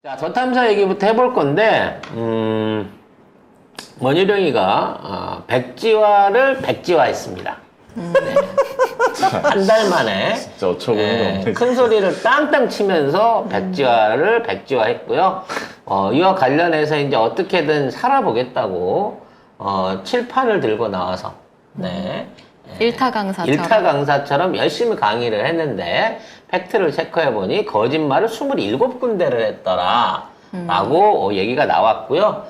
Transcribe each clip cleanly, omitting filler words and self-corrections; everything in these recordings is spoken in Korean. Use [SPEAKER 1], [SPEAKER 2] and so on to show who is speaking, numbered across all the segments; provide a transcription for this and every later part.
[SPEAKER 1] 자, 저탐사 얘기부터 해볼 건데, 원희룡이가 백지화를 백지화했습니다. 한 달 만에
[SPEAKER 2] 진짜 어처구니가 없네.
[SPEAKER 1] 큰 소리를 땅땅 치면서 백지화를 백지화했고요. 이와 관련해서 이제 어떻게든 살아보겠다고 칠판을 들고 나와서
[SPEAKER 3] 일타 강사처럼.
[SPEAKER 1] 일타 강사처럼 열심히 강의를 했는데 팩트를 체크해보니 거짓말을 27군데를 했더라 라고 얘기가 나왔고요.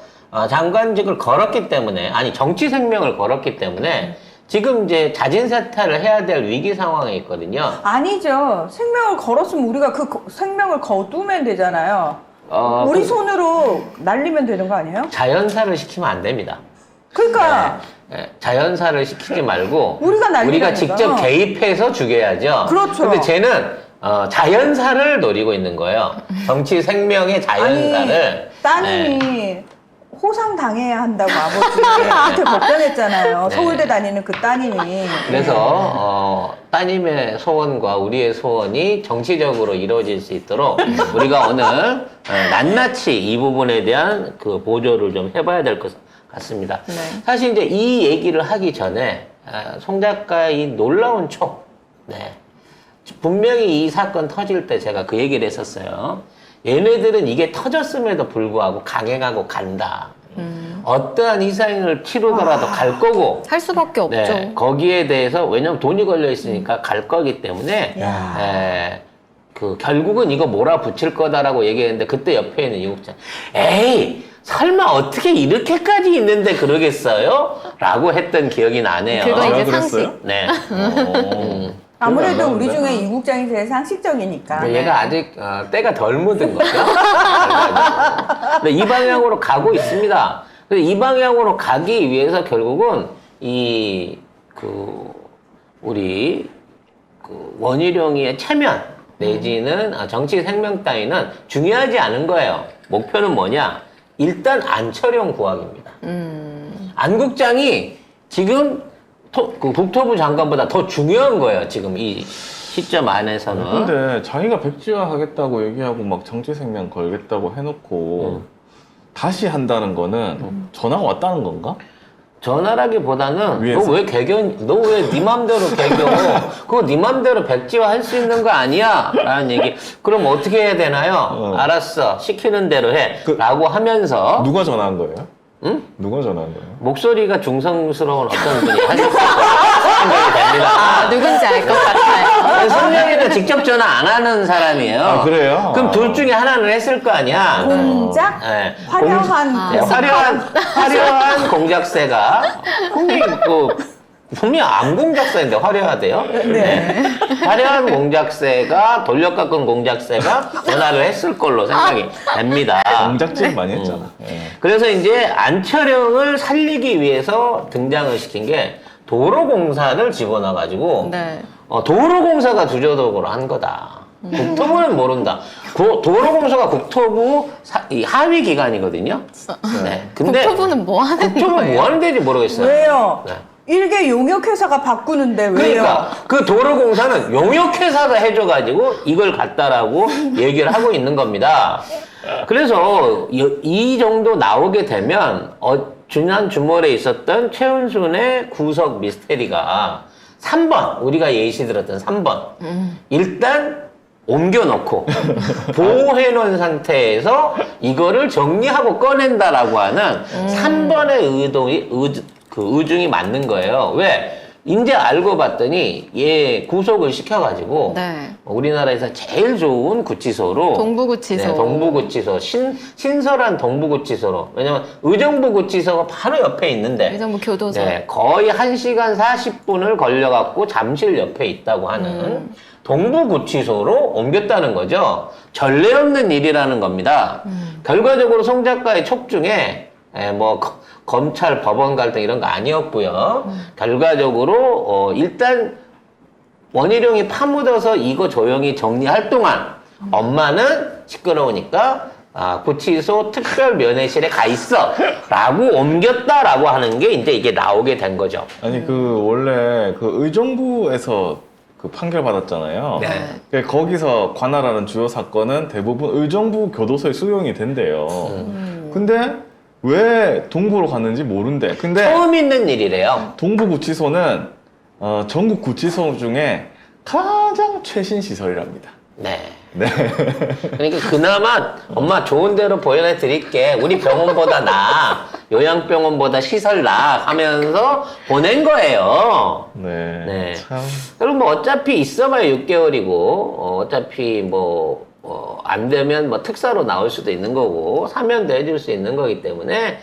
[SPEAKER 1] 장관직을 걸었기 때문에, 아니 정치 생명을 걸었기 때문에 지금 이제 자진사퇴를 해야 될 위기 상황에 있거든요.
[SPEAKER 4] 아니죠. 생명을 걸었으면 우리가 그 생명을 거두면 되잖아요. 우리 손으로 날리면 되는 거 아니에요?
[SPEAKER 1] 자연사를 시키면 안 됩니다.
[SPEAKER 4] 그러니까
[SPEAKER 1] 자연사를 시키지 말고
[SPEAKER 4] 우리가 날리라니까.
[SPEAKER 1] 직접 개입해서 죽여야죠.
[SPEAKER 4] 그렇죠.
[SPEAKER 1] 근데 쟤는 자연사를 노리고 있는 거예요. 정치 생명의 자연사를.
[SPEAKER 4] 따님이 호상 당해야 한다고 아버지한테 걱정했잖아요. 서울대 다니는 그 따님이.
[SPEAKER 1] 그래서 따님의 소원과 우리의 소원이 정치적으로 이루어질 수 있도록 우리가 오늘 낱낱이 이 부분에 대한 그 보조를 좀 해봐야 될 것 같습니다.
[SPEAKER 3] 네.
[SPEAKER 1] 사실 이제 이 얘기를 하기 전에 송 작가의 이 놀라운 촉, 분명히 이 사건 터질 때 제가 그 얘기를 했었어요. 얘네들은 이게 터졌음에도 불구하고 강행하고 간다. 어떠한 희생을 치르더라도 갈 거고.
[SPEAKER 3] 할 수밖에 없죠.
[SPEAKER 1] 거기에 대해서 왜냐면 돈이 걸려 있으니까 갈 거기 때문에 결국은 이거 몰아붙일 거다라고 얘기했는데 그때 옆에 있는 이국장 에이 설마 어떻게 이렇게까지 있는데 그러겠어요? 라고 했던 기억이 나네요.
[SPEAKER 3] 그거 이제
[SPEAKER 2] 제가
[SPEAKER 3] 상식.
[SPEAKER 2] 그랬어요?
[SPEAKER 1] 네.
[SPEAKER 4] 아무래도
[SPEAKER 2] 안
[SPEAKER 4] 우리
[SPEAKER 2] 나오는데?
[SPEAKER 4] 중에 이 국장이 제일 상식적이니까.
[SPEAKER 1] 근데 얘가 아직 때가 덜 묻은 거죠. 근데 이 방향으로 가고 있습니다. 근데 이 방향으로 가기 위해서 결국은 우리 원희룡이의 체면 내지는 정치 생명 따위는 중요하지 않은 거예요. 목표는 뭐냐? 일단 안철용 구학입니다. 안 국장이 지금 국토부 장관보다 더 중요한 거예요. 지금 이 시점 안에서는.
[SPEAKER 2] 근데 자기가 백지화 하겠다고 얘기하고 막 정치 생명 걸겠다고 해놓고 다시 한다는 거는 전화가 왔다는 건가?
[SPEAKER 1] 전화라기보다는
[SPEAKER 2] 위에서?
[SPEAKER 1] 너 왜 네 맘대로 개겨? 그거 네 맘대로 백지화 할 수 있는 거 아니야? 라는 얘기. 그럼 어떻게 해야 되나요? 알았어. 시키는 대로 해. 라고 하면서
[SPEAKER 2] 누가 전화한 거예요?
[SPEAKER 1] 응?
[SPEAKER 2] 누가 전화한 거예요?
[SPEAKER 1] 목소리가 중성스러운 어떤 분이 하셨을 거라고 생각이 됩니다.
[SPEAKER 3] 누군지 알 것 같아요.
[SPEAKER 1] 성명이는 직접 전화 안 하는 사람이에요.
[SPEAKER 2] 아, 그래요?
[SPEAKER 1] 그럼 둘 중에 하나는 했을 거 아니야?
[SPEAKER 4] 공작?
[SPEAKER 1] 네.
[SPEAKER 4] 화려한.
[SPEAKER 1] 네, 화려한 공작새가 분명히 암공작새인데 화려하대요. 네. 화려한 공작새가 돌려깎은 공작새가 전화를 했을 걸로 생각이 됩니다.
[SPEAKER 2] 공작질 많이 했잖아. 예.
[SPEAKER 1] 그래서 이제 안철영을 살리기 위해서 등장을 시킨 게 도로공사를 집어넣어가지고
[SPEAKER 3] 네.
[SPEAKER 1] 도로공사가 주도적으로 한 거다. 국토부는 모른다. 도로공사가 국토부 이 하위 기관이거든요. 네. 근데
[SPEAKER 3] 국토부는 뭐 하는
[SPEAKER 1] 국토부는
[SPEAKER 3] 거예요?
[SPEAKER 1] 뭐 하는 데인지 모르겠어요.
[SPEAKER 4] 왜요?
[SPEAKER 1] 네.
[SPEAKER 4] 일개 용역회사가 바꾸는데 왜요?
[SPEAKER 1] 그러니까 그 도로공사는 용역회사가 해줘가지고 이걸 갖다라고 얘기를 하고 있는 겁니다. 그래서 이 정도 나오게 되면 지난 주말에 있었던 최은순의 구속 미스테리가 3번 우리가 예시 들었던 3번 일단 옮겨놓고 보호해놓은 상태에서 이거를 정리하고 꺼낸다라고 하는 3번의 의중이 맞는 거예요. 왜? 이제 알고 봤더니 얘 구속을 시켜가지고
[SPEAKER 3] 네.
[SPEAKER 1] 우리나라에서 제일 좋은 구치소로
[SPEAKER 3] 동부구치소.
[SPEAKER 1] 네, 동부구치소 신설한 동부구치소로 왜냐면 의정부 구치소가 바로 옆에 있는데
[SPEAKER 3] 의정부 교도소.
[SPEAKER 1] 네, 거의 1시간 40분을 걸려갖고 잠실 옆에 있다고 하는 동부구치소로 옮겼다는 거죠. 전례 없는 일이라는 겁니다. 결과적으로 송 작가의 촉 중에 검찰, 법원 갈등 이런 거 아니었고요. 결과적으로 일단 원희룡이 파묻어서 이거 조용히 정리할 동안 엄마는 시끄러우니까 구치소 특별 면회실에 가 있어 라고 옮겼다라고 하는 게 이제 이게 나오게 된 거죠.
[SPEAKER 2] 아니 원래 그 의정부에서 그 판결 받았잖아요.
[SPEAKER 1] 네.
[SPEAKER 2] 그러니까 거기서 관할하는 주요 사건은 대부분 의정부 교도소에 수용이 된대요. 근데 왜 동부로 갔는지 모른대. 근데
[SPEAKER 1] 처음 있는 일이래요.
[SPEAKER 2] 동부구치소는 전국 구치소 중에 가장 최신 시설이랍니다.
[SPEAKER 1] 네.
[SPEAKER 2] 네.
[SPEAKER 1] 그러니까 그나마 엄마 좋은 데로 보여내 드릴게. 우리 병원보다 나아. 요양병원보다 시설 나아 하면서 보낸 거예요.
[SPEAKER 2] 네.
[SPEAKER 1] 네.
[SPEAKER 2] 참.
[SPEAKER 1] 그리고 뭐 어차피 있어봐야 6개월이고 어차피 뭐 안 되면 뭐 특사로 나올 수도 있는 거고 사면도 해줄 수 있는 거기 때문에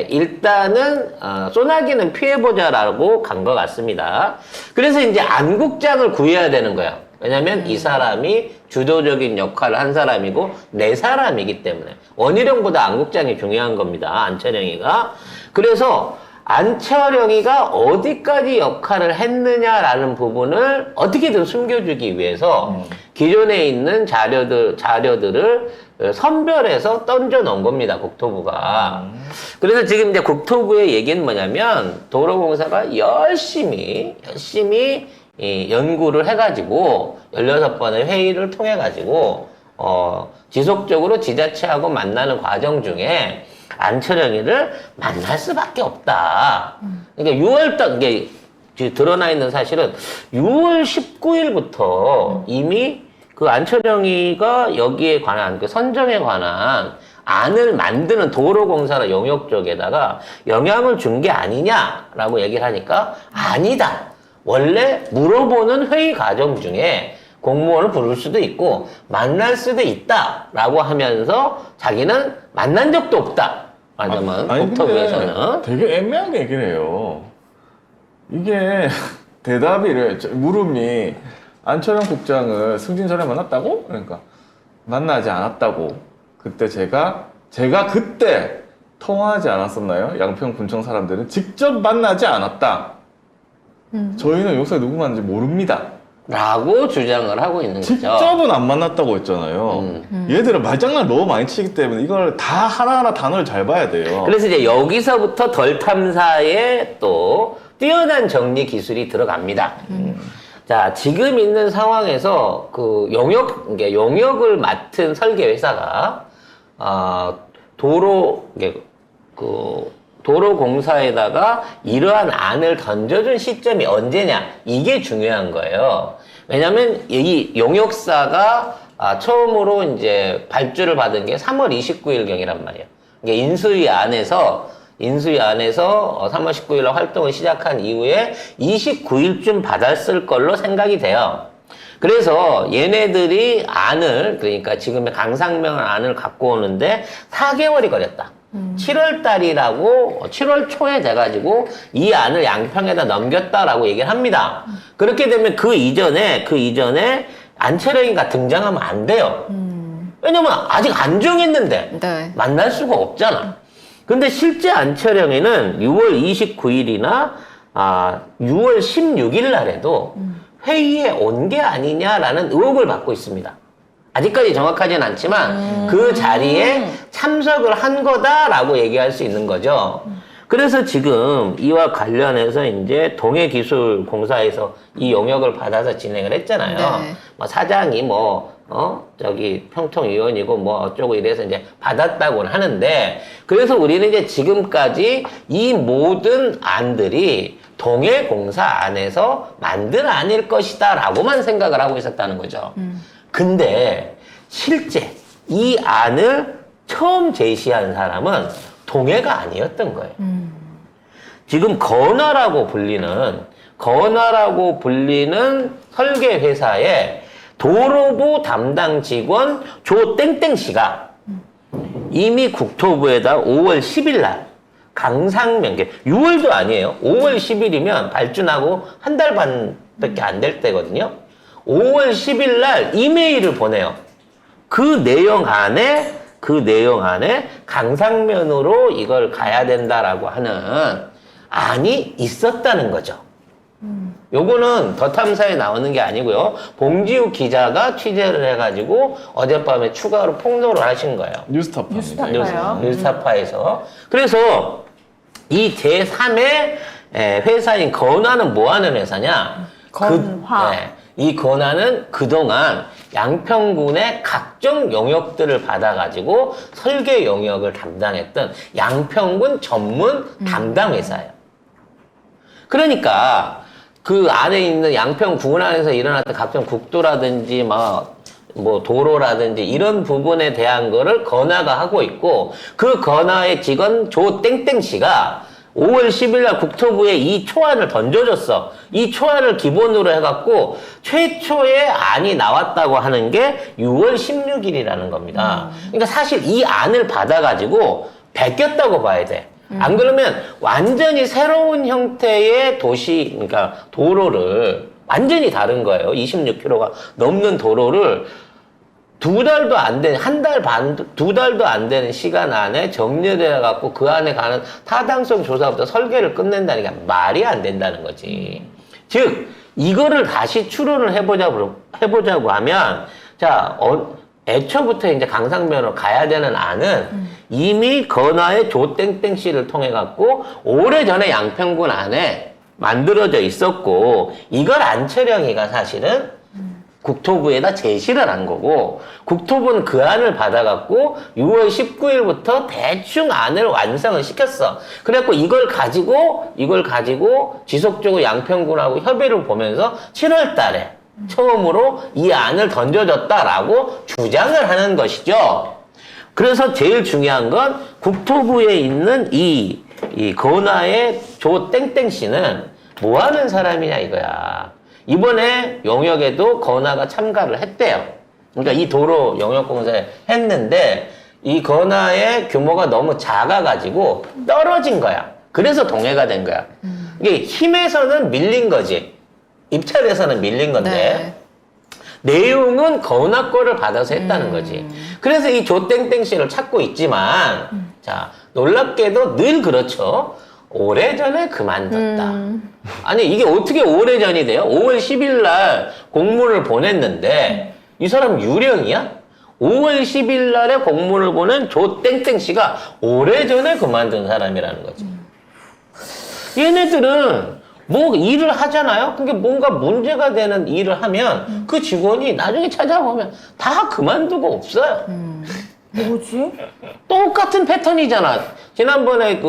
[SPEAKER 1] 일단은 소나기는 피해보자라고 간 것 같습니다. 그래서 이제 안국장을 구해야 되는 거예요. 왜냐면 이 사람이 주도적인 역할을 한 사람이고 내 사람이기 때문에 원희룡보다 안국장이 중요한 겁니다. 안철영이가. 그래서 안철영이가 어디까지 역할을 했느냐라는 부분을 어떻게든 숨겨주기 위해서 기존에 있는 자료들을 선별해서 던져 놓은 겁니다. 국토부가. 그래서 지금 이제 국토부의 얘기는 뭐냐면 도로공사가 열심히 이 연구를 해가지고 16번의 회의를 통해가지고 지속적으로 지자체하고 만나는 과정 중에 안철영이를 만날 수밖에 없다. 그러니까 6월 이게 지금 드러나 있는 사실은 6월 19일부터 이미 그 안철영이가 여기에 관한 그 선정에 관한 안을 만드는 도로공사나 용역 쪽에다가 영향을 준 게 아니냐라고 얘기를 하니까 아니다. 원래 물어보는 회의 과정 중에 공무원을 부를 수도 있고 만날 수도 있다라고 하면서 자기는 만난 적도 없다. 말하자면 국토부에서는
[SPEAKER 2] 근데 되게 애매하게 얘기를 해요. 이게 대답이래. 물음이 안철영 국장을 승진 전에 만났다고? 그러니까 만나지 않았다고. 그때 제가 그때 통화하지 않았었나요? 양평 군청 사람들은 직접 만나지 않았다. 저희는 요새 누구 만난지 모릅니다.
[SPEAKER 1] 라고 주장을 하고 있는 거죠.
[SPEAKER 2] 직접은 안 만났다고 했잖아요. 얘들은 말장난 너무 많이 치기 때문에 이걸 다 하나하나 단어를 잘 봐야 돼요.
[SPEAKER 1] 그래서 이제 여기서부터 덜 탐사에 또 뛰어난 정리 기술이 들어갑니다. 자, 지금 있는 상황에서 그 용역을 맡은 설계 회사가 도로공사에다가 이러한 안을 던져준 시점이 언제냐, 이게 중요한 거예요. 왜냐면 이 용역사가 처음으로 이제 발주를 받은 게 3월 29일경이란 말이에요. 이게 인수위 안에서 3월 19일에 활동을 시작한 이후에 29일쯤 받았을 걸로 생각이 돼요. 그래서 얘네들이 그러니까 지금의 강상명을 안을 갖고 오는데 4개월이 걸렸다. 7월 달이라고 7월 초에 돼가지고 이 안을 양평에다 넘겼다라고 얘기를 합니다. 그렇게 되면 그 이전에 안철영이가 등장하면 안 돼요. 왜냐면 아직 안 정했는데
[SPEAKER 3] 네.
[SPEAKER 1] 만날 수가 없잖아. 근데 실제 안철영이는 6월 29일이나 6월 16일 날에도 회의에 온 게 아니냐라는 의혹을 받고 있습니다. 아직까지 정확하진 않지만 그 자리에 참석을 한 거다라고 얘기할 수 있는 거죠. 그래서 지금 이와 관련해서 이제 동해기술공사에서 이 용역을 받아서 진행을 했잖아요.
[SPEAKER 3] 네.
[SPEAKER 1] 뭐 사장이 평통위원이고 어쩌고 이래서 이제 받았다고는 하는데, 그래서 우리는 이제 지금까지 이 모든 안들이 동해공사 안에서 만든 안일 것이다 라고만 생각을 하고 있었다는 거죠. 근데 실제 이 안을 처음 제시한 사람은 동해가 아니었던 거예요. 지금 건화라고 불리는 설계 회사의 도로부 담당 직원 조땡땡 씨가 이미 국토부에다 5월 10일 날 강상명, 6월도 아니에요. 5월 10일이면 발주나고 한 달 반밖에 안 될 때거든요. 5월 10일 날 이메일을 보내요. 그 내용 안에 강상면으로 이걸 가야 된다라고 하는 안이 있었다는 거죠. 요거는 더 탐사에 나오는 게 아니고요. 봉지욱 기자가 취재를 해가지고 어젯밤에 추가로 폭로를 하신 거예요.
[SPEAKER 2] 뉴스타파입니다.
[SPEAKER 1] 뉴스타파에서. 그래서 이 제3의 회사인 건화는 뭐 하는 회사냐?
[SPEAKER 4] 건화.
[SPEAKER 1] 이 권한은 그동안 양평군의 각종 영역들을 받아가지고 설계 영역을 담당했던 양평군 전문 담당 회사예요. 그러니까 그 안에 있는 양평군 안에서 일어났던 각종 국도라든지 뭐 도로라든지 이런 부분에 대한 거를 건화가 하고 있고 그 건화의 직원 조땡땡 씨가 5월 10일 날 국토부에 이 초안을 던져줬어. 이 초안을 기본으로 해갖고 최초의 안이 나왔다고 하는 게 6월 16일이라는 겁니다. 그러니까 사실 이 안을 받아가지고 베꼈다고 봐야 돼. 안 그러면 완전히 새로운 형태의 도시, 그러니까 도로를 완전히 다른 거예요. 26km가 넘는 도로를 두 달도 안 되는, 두 달도 안 되는 시간 안에 정리를 해갖고 그 안에 가는 타당성 조사부터 설계를 끝낸다는 게 말이 안 된다는 거지. 즉, 이거를 다시 추론을 해보자고 하면, 자, 애초부터 이제 강상면으로 가야 되는 안은 이미 건화의 조땡땡 씨를 통해갖고 오래전에 양평군 안에 만들어져 있었고, 이걸 안철영이가 사실은 국토부에다 제시를 한 거고 국토부는 그 안을 받아갖고 6월 19일부터 대충 안을 완성을 시켰어. 그래갖고 이걸 가지고 지속적으로 양평군하고 협의를 보면서 7월 달에 처음으로 이 안을 던져줬다라고 주장을 하는 것이죠. 그래서 제일 중요한 건 국토부에 있는 이 건화의 조땡땡 씨는 뭐 하는 사람이냐 이거야. 이번에 용역에도 건화가 참가를 했대요. 그러니까 이 도로 용역 공사에 했는데 이 건화의 규모가 너무 작아가지고 떨어진 거야. 그래서 동해가 된 거야. 이게 힘에서는 밀린 거지. 입찰에서는 밀린 건데 내용은 건화 거를 받아서 했다는 거지. 그래서 이 조땡땡 씨를 찾고 있지만 자 놀랍게도 늘 그렇죠. 오래전에 그만뒀다. 아니 이게 어떻게 오래전이 돼요? 5월 10일 날 공문을 보냈는데 이 사람 유령이야? 5월 10일 날에 공문을 보낸 조땡땡 씨가 오래전에 그만둔 사람이라는 거지. 얘네들은 뭐 일을 하잖아요? 그게 뭔가 문제가 되는 일을 하면 그 직원이 나중에 찾아보면 다 그만두고 없어요.
[SPEAKER 4] 뭐지?
[SPEAKER 1] 똑같은 패턴이잖아. 지난번에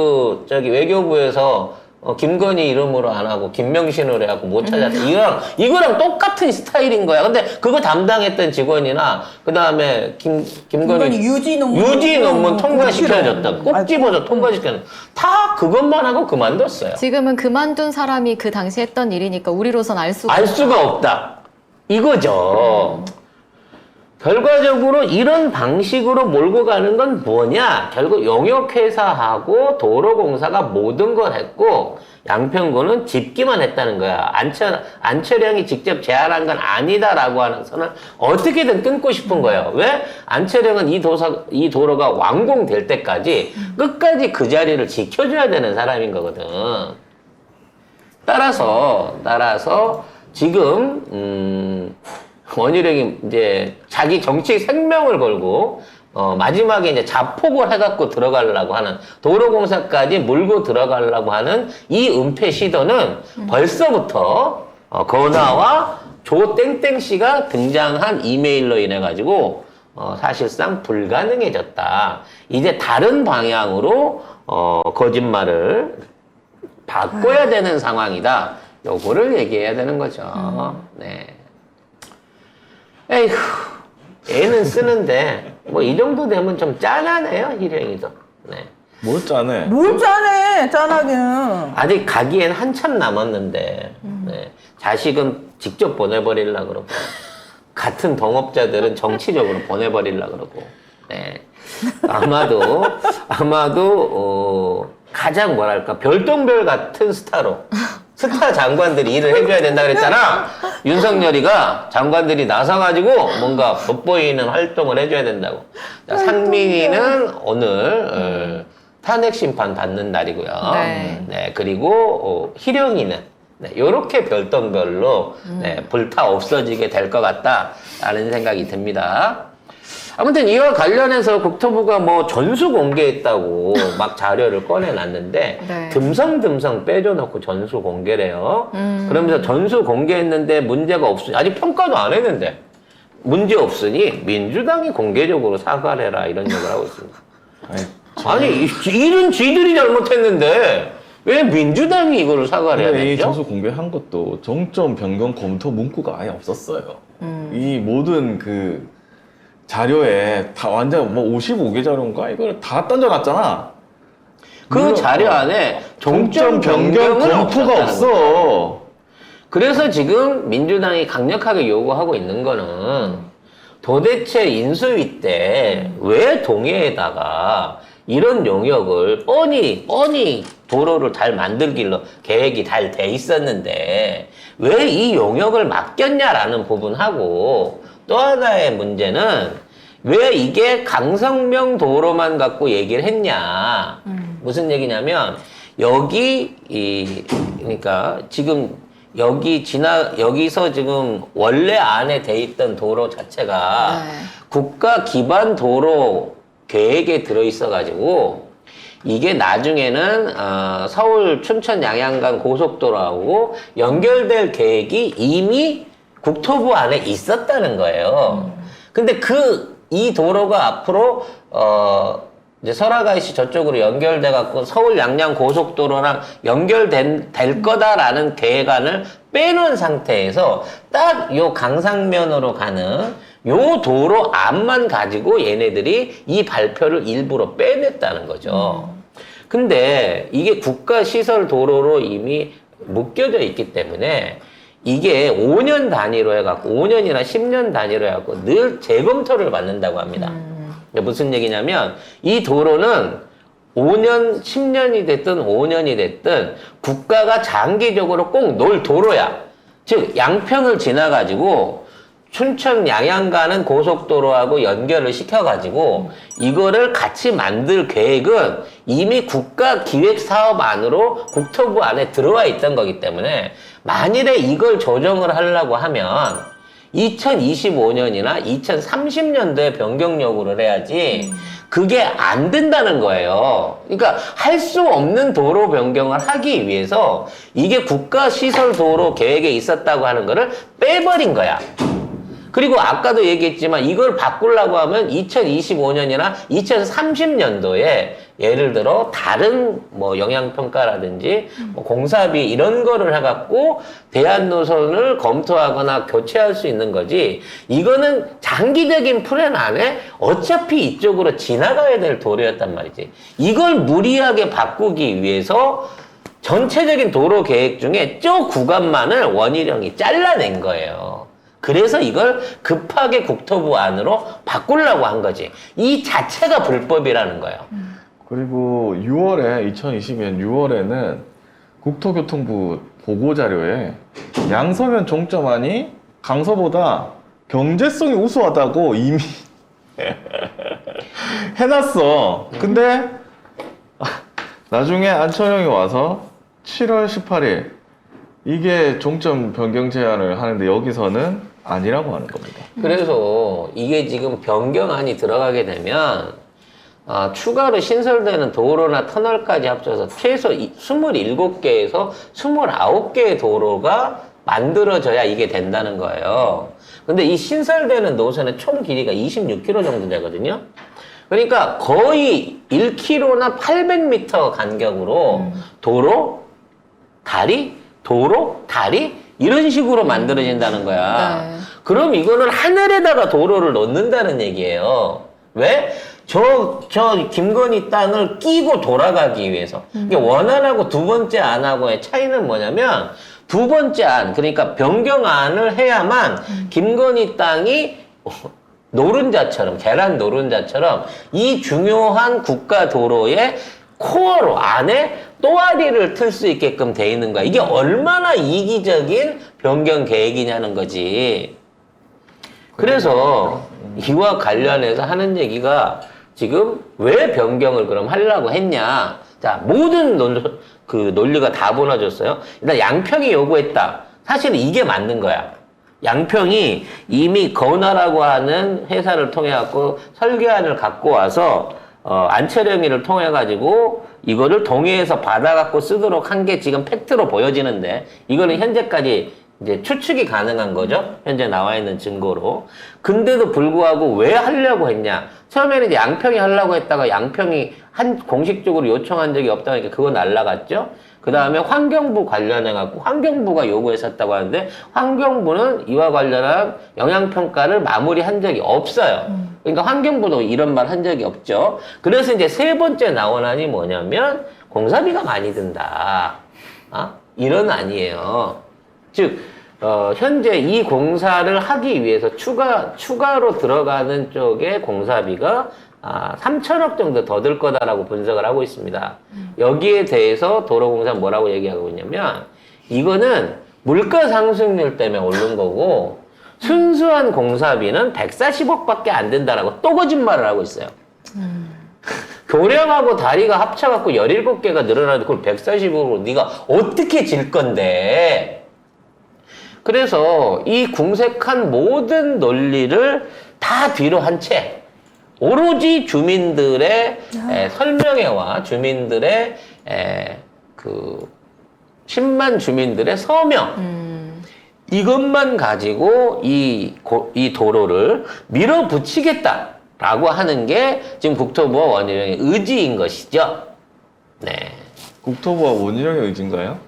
[SPEAKER 1] 외교부에서 김건희 이름으로 안 하고 김명신으로 해갖고 못 찾았다. 이거랑 똑같은 스타일인 거야. 근데 그거 담당했던 직원이나 그 다음에 김건희 유지 논문 통과시켜줬다. 꼭 집어서 통과시켜줬다. 다 그것만 하고 그만뒀어요.
[SPEAKER 3] 지금은 그만둔 사람이 그 당시 했던 일이니까 우리로선 알 수가
[SPEAKER 1] 없다. 이거죠. 결과적으로 이런 방식으로 몰고 가는 건 뭐냐? 결국 용역회사하고 도로공사가 모든 걸 했고 양평군은 짓기만 했다는 거야. 안철영이 직접 제안한 건 아니다라고 하는 선을 어떻게든 끊고 싶은 거예요. 왜? 안철영은 이 도로가 완공될 때까지 끝까지 그 자리를 지켜줘야 되는 사람인 거거든. 따라서 지금 원희룡이 이제 자기 정치 생명을 걸고 마지막에 이제 자폭을 해갖고 들어가려고 하는 도로공사까지 물고 들어가려고 하는 이 은폐 시도는 벌써부터 건화와 조땡땡 씨가 등장한 이메일로 인해 가지고 사실상 불가능해졌다. 이제 다른 방향으로 거짓말을 바꿔야 되는 상황이다. 요거를 얘기해야 되는 거죠. 네. 에휴, 애는 쓰는데 뭐 이 정도 되면 좀 짠하네요, 희령이도. 네.
[SPEAKER 2] 뭘 짜네?
[SPEAKER 4] 뭘 짜네, 짠하기는.
[SPEAKER 1] 아직 가기엔 한참 남았는데 네. 자식은 직접 보내버리려고 그러고 같은 동업자들은 정치적으로 보내버리려고 그러고 네. 아마도 가장 뭐랄까 별똥별 같은 스타로 스타 장관들이 일을 해줘야 된다 그랬잖아. 윤석열이가 장관들이 나서가지고 뭔가 돋보이는 활동을 해줘야 된다고. 자, 상민이는 오늘 탄핵 심판 받는 날이고요. 네, 그리고 희령이는 요렇게 별똥별로 불타 없어지게 될 것 같다라는 생각이 듭니다. 아무튼 이와 관련해서 국토부가 뭐 전수 공개했다고 막 자료를 꺼내놨는데
[SPEAKER 3] 네.
[SPEAKER 1] 듬성듬성 빼줘놓고 전수 공개래요. 그러면서 전수 공개했는데 문제가 없으니 아직 평가도 안 했는데 문제 없으니 민주당이 공개적으로 사과를 해라 이런 얘기를 하고 있습니다. 아니 일은 쥐들이 잘못했는데 왜 민주당이 이거를 사과를 해야
[SPEAKER 2] 근데 이
[SPEAKER 1] 되죠?
[SPEAKER 2] 전수 공개한 것도 정점 변경 검토 문구가 아예 없었어요. 이 모든 그 자료에 다 완전 뭐 55개 자료인가 이걸 다 던져놨잖아.
[SPEAKER 1] 그
[SPEAKER 2] 물론,
[SPEAKER 1] 자료 안에
[SPEAKER 2] 정점 변경
[SPEAKER 1] 검토가
[SPEAKER 2] 검토가 없어.
[SPEAKER 1] 그래서 지금 민주당이 강력하게 요구하고 있는 거는 도대체 인수위 때 왜 동해에다가 이런 용역을 뻔히 도로를 잘 만들길로 계획이 잘 돼 있었는데 왜 이 용역을 맡겼냐라는 부분하고 또 하나의 문제는 왜 이게 강성명 도로만 갖고 얘기를 했냐. 무슨 얘기냐면 그러니까 지금 여기서 지금 원래 안에 돼 있던 도로 자체가
[SPEAKER 3] 네.
[SPEAKER 1] 국가 기반 도로 계획에 들어있어가지고 이게 나중에는 서울 춘천 양양간 고속도로하고 연결될 계획이 이미 국토부 안에 있었다는 거예요. 근데 이 도로가 앞으로 이제 설악아이씨 저쪽으로 연결돼 갖고 서울 양양 고속도로랑 될 거다라는 계획안을 빼놓은 상태에서 딱 요 강상면으로 가는 요 도로 앞만 가지고 얘네들이 이 발표를 일부러 빼냈다는 거죠. 근데 이게 국가시설 도로로 이미 묶여져 있기 때문에 이게 5년 단위로 해갖고 5년이나 10년 단위로 해갖고 늘 재검토를 받는다고 합니다. 무슨 얘기냐면 이 도로는 5년, 10년이 됐든 5년이 됐든 국가가 장기적으로 꼭 놓을 도로야. 즉 양평을 지나가지고 춘천 양양 가는 고속도로하고 연결을 시켜가지고 이거를 같이 만들 계획은 이미 국가기획사업 안으로 국토부 안에 들어와 있던 거기 때문에 만일에 이걸 조정을 하려고 하면 2025년이나 2030년도에 변경 요구를 해야지 그게 안 된다는 거예요. 그러니까 할 수 없는 도로 변경을 하기 위해서 이게 국가시설도로 계획에 있었다고 하는 거를 빼버린 거야. 그리고 아까도 얘기했지만 이걸 바꾸려고 하면 2025년이나 2030년도에 예를 들어 다른 뭐 영향평가라든지 뭐 공사비 이런 거를 해갖고 대안 노선을 검토하거나 교체할 수 있는 거지 이거는 장기적인 플랜 안에 어차피 이쪽으로 지나가야 될 도로였단 말이지. 이걸 무리하게 바꾸기 위해서 전체적인 도로 계획 중에 저 구간만을 원희룡이 잘라낸 거예요. 그래서 이걸 급하게 국토부 안으로 바꾸려고 한 거지. 이 자체가 불법이라는 거예요.
[SPEAKER 2] 그리고 2022년 6월에는 국토교통부 보고자료에 양서면 종점안이 강서보다 경제성이 우수하다고 이미 해놨어. 근데 나중에 안철영이 와서 7월 18일 이게 종점 변경 제안을 하는데 여기서는 아니라고 하는 겁니다.
[SPEAKER 1] 그래서 이게 지금 변경안이 들어가게 되면 추가로 신설되는 도로나 터널까지 합쳐서 최소 27개에서 29개의 도로가 만들어져야 이게 된다는 거예요. 근데 이 신설되는 노선의 총 길이가 26km 정도 되거든요. 그러니까 거의 1km나 800m 간격으로 도로, 다리, 이런 식으로 만들어진다는 거야.
[SPEAKER 3] 네.
[SPEAKER 1] 그럼 이거는 하늘에다가 도로를 놓는다는 얘기예요. 왜? 저 김건희 땅을 끼고 돌아가기 위해서. 이게 원안하고 두 번째 안하고의 차이는 뭐냐면, 두 번째 안, 그러니까 변경안을 해야만 김건희 땅이 노른자처럼, 계란 노른자처럼 이 중요한 국가 도로의 코어로 안에 또아리를 틀 수 있게끔 돼 있는 거야. 이게 얼마나 이기적인 변경 계획이냐는 거지. 그래서 이와 관련해서 하는 얘기가 지금 왜 변경을 그럼 하려고 했냐. 자, 모든 논리가 다 무너졌어요. 일단 양평이 요구했다. 사실은 이게 맞는 거야. 양평이 이미 건화라고 하는 회사를 통해 갖고 설계안을 갖고 와서 안철영이를 통해 가지고 이거를 동해에서 받아 갖고 쓰도록 한 게 지금 팩트로 보여지는데 이거는 현재까지 이제 추측이 가능한 거죠. 현재 나와 있는 증거로. 근데도 불구하고 왜 하려고 했냐? 처음에는 이제 양평이 하려고 했다가 양평이 공식적으로 요청한 적이 없다니까 그거 날라갔죠. 그 다음에 환경부 관련해갖고 환경부가 요구했었다고 하는데 환경부는 이와 관련한 영향평가를 마무리한 적이 없어요. 그러니까 환경부도 이런 말 한 적이 없죠. 그래서 이제 세 번째 나원안이 뭐냐면 공사비가 많이 든다. 이런 안이에요. 즉, 현재 이 공사를 하기 위해서 추가로 들어가는 쪽에 공사비가 3천억 정도 더 들 거다라고 분석을 하고 있습니다. 여기에 대해서 도로공사 뭐라고 얘기하고 있냐면 이거는 물가 상승률 때문에 오른 거고 순수한 공사비는 140억밖에 안 된다라고 또 거짓말을 하고 있어요. 교량하고 다리가 합쳐갖고 17개가 늘어나도 그걸 140억으로 네가 어떻게 질 건데. 그래서 이 궁색한 모든 논리를 다 뒤로 한 채 오로지 주민들의 설명회와 주민들의 그 10만 주민들의 서명 이것만 가지고 이 도로를 밀어붙이겠다라고 하는 게 지금 국토부와 원희룡의 의지인 것이죠. 네.
[SPEAKER 2] 국토부와 원희룡의 의지인가요?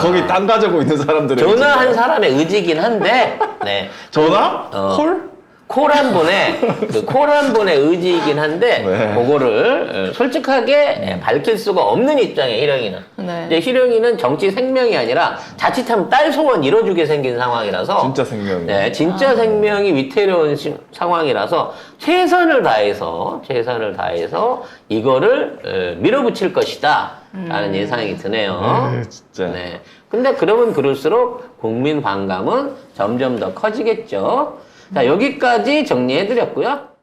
[SPEAKER 2] 거기 땅 가지고 있는 사람들의
[SPEAKER 1] 전화한
[SPEAKER 2] 의지인가요?
[SPEAKER 1] 사람의 의지긴 한데, 네.
[SPEAKER 2] 전화? 콜?
[SPEAKER 1] 콜 한 분의 의지이긴 한데,
[SPEAKER 2] 네.
[SPEAKER 1] 그거를 솔직하게 밝힐 수가 없는 입장이에요, 희령이는.
[SPEAKER 3] 네.
[SPEAKER 1] 이제 희령이는 정치 생명이 아니라 자칫하면 딸 소원 이뤄주게 생긴 상황이라서.
[SPEAKER 2] 진짜 생명이.
[SPEAKER 1] 네, 진짜 생명이 위태로운 상황이라서 최선을 다해서 이거를 밀어붙일 것이다. 라는 예상이 드네요.
[SPEAKER 2] 네, 진짜.
[SPEAKER 1] 네. 근데 그러면 그럴수록 국민 반감은 점점 더 커지겠죠. 자, 여기까지 정리해드렸고요.